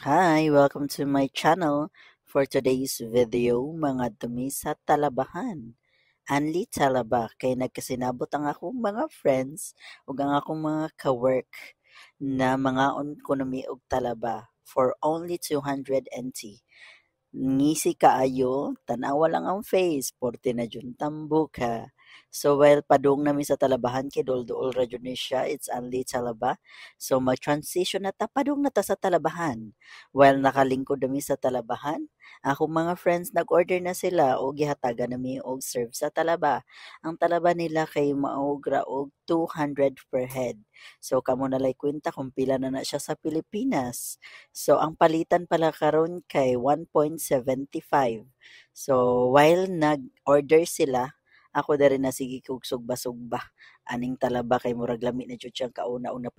Hi, welcome to my channel. For today's video, mga dumi sa Talabahan. Anli Talaba, kay nagkasinabot ang akong mga friends ug ang akong mga ka-work na mga konomi og talaba for only 200 NT. Ngisi kaayo, tanawa lang ang face, porte na jud tambok ha. So while padung nami sa Talabahan kay dol-duol ra jud ni siya, it's only Talaba. So mag-transition na ta padung na ta sa Talabahan. While nakalingkod nami sa Talabahan, akong mga friends nag-order na sila o gihatagan nami og serve sa talaba. Ang talaba nila kay maog ra og 200 per head. So kamo nalay kwenta kung pila na siya sa Pilipinas. So ang palitan pala karon kay 1.75. So while nag-order sila, ako na rin na sige kog sugba-sugba. Aning talaba kay murag lami na jud siyang kauna-una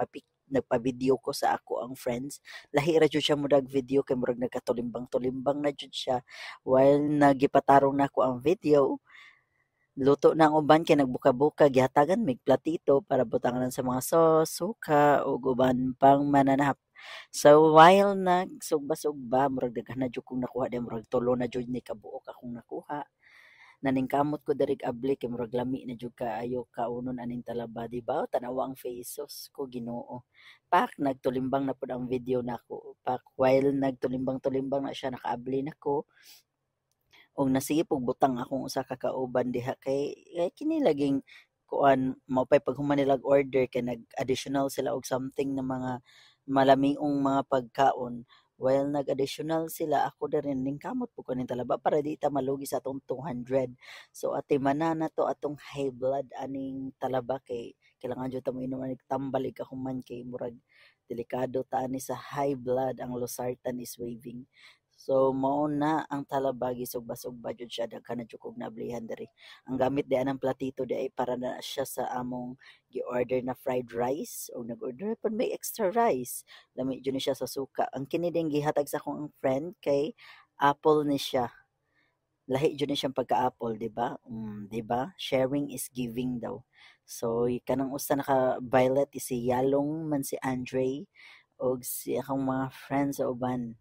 nagpa-video ko sa ako ang friends. Lahi ra jud siya murag video kay murag nagkatulimbang-tulimbang na jud siya. While nagipatarong nako ang video, luto na ang uban kay nagbuka-buka gihatagan mig platito para butangan sa mga sauce, suka ug uban pang mananap. So while nagsugba-sugba murag daghan na jud kong nakuha di murag tulo na jud ni kabuok akong nakuha. Naningkamot ko diri abli kay murag lami na jud kaayo kaunon aning talaba di ba? Tanawa ang faces ko Ginoo. Pak nagtulimbang na pud ang video nako. Pak while nagtulimbang-tulimbang na siya nakaabli nako og nasige og butang akong usa ka kauban diha kay kini laging kuan mao pay pag human nilag order kay nag-additional sila og something na mga malamiong mga pagkaon. While nag-additional sila, ako na rin ningkamot po kaning talaba para di ta malugi sa atong 200. So ati manana to atong high blood aning talaba kay kailangan jud ta mo inom aning tambal ka human kay murag delikado ta ani sa high blood ang losartan is waving. So mao na ang talaba gisugba-sugba jud siya daghan na jud kog nablihan diri. Ang gamit di anang platito di ay para na siya sa among gi-order na fried rice o nag-order pa may extra rice. Lami jud ni siya sa suka. Ang kini ding gihatag sa akong friend kay apple ni siya. Lahi jud ni siyang pagka-apple, di ba? Di ba? Sharing is giving daw. So kanang usa naka violet is si Yalong man si Andre og si akong mga friends sa uban.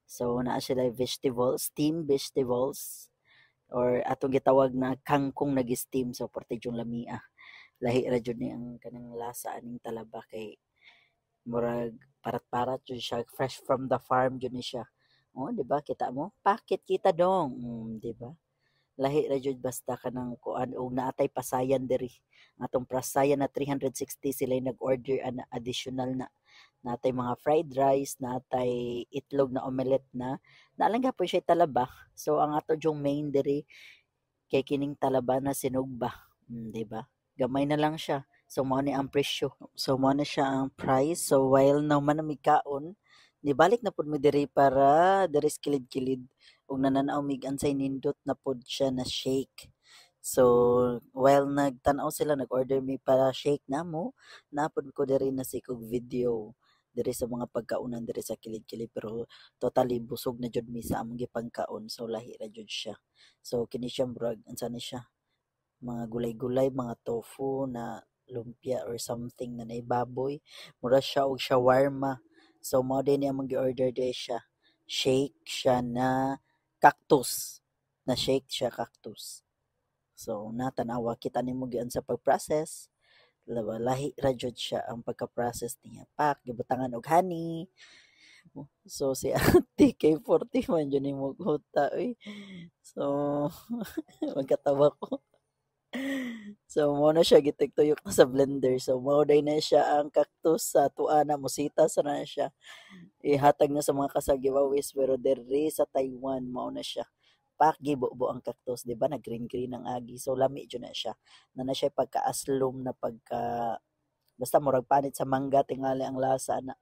So naa sila vegetables, steamed vegetables or atong gitawag na kangkong nag-steam so porte yung lamia. Lahi ra jud ni ang kanang lasa aning talaba kay murag parat-parat jud siya fresh from the farm jud ni siya. Oh, di ba kita mo? Pakit kita dong. Di ba? Lahi ra jud basta kanang kuan og naatay pasayan diri. Atong pasayan na 360 sila nag-order an additional na natay mga fried rice, natay itlog na omelette na. Naalang po siya talaba. So ang ato yung main diri kay kining talaba na sinugba, 'di ba? Gamay na lang siya. So mao ni ang presyo. So mao na siya ang price. So while now man mi kaon, nibalik na pud mi diri para diri sa kilid-kilid ug nananaw mig ansay nindot na pud siya na shake. So while nagtan-aw sila nag-order mi para shake namo, napod ko diri na sikog video diri sa mga pagkaunan diri sa kilid-kilid pero totally busog na jud mi sa among gipangkaon so lahi ra jud siya. So kini siya murag unsa ni siya mga gulay-gulay, mga tofu na lumpia or something na naibaboy. Mura siya og shawarma. So mao din ni among gi-order di siya. Shake siya na cactus. Na shake siya cactus. So natanawa kita nimo giun sa pag-process. Lahi ra jud siya ang pagka-process niya. Pak gibutangan og honey. So si ate kay 40 man jud ni huta uy. So magkatawa ko. So mo na siya gituyok na sa blender. So mao day na siya ang cactus sa tuwa na mositas na siya. Ihatag na sa mga kasagwawis pero diri sa Taiwan mao na siya. Pak gibo-bo ang cactus, di ba? Na green-green ang agi. So lami jud na siya. Na siya pagka-aslom na pagka basta murag panit sa mangga tingali ang lasa na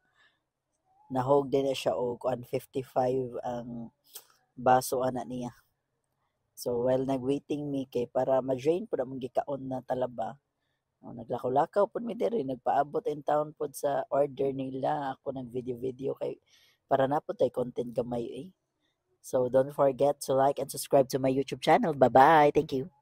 nahog din na siya og 155 ang baso ana niya. So while nag-waiting me kay para ma-drain pud among gikaon na talaba. Naglakaw-lakaw pud mi diri nagpaabot in town pud sa order nila. Ako nag video-video kay para napod tay content gamay eh. So don't forget to like and subscribe to my YouTube channel. Bye-bye. Thank you.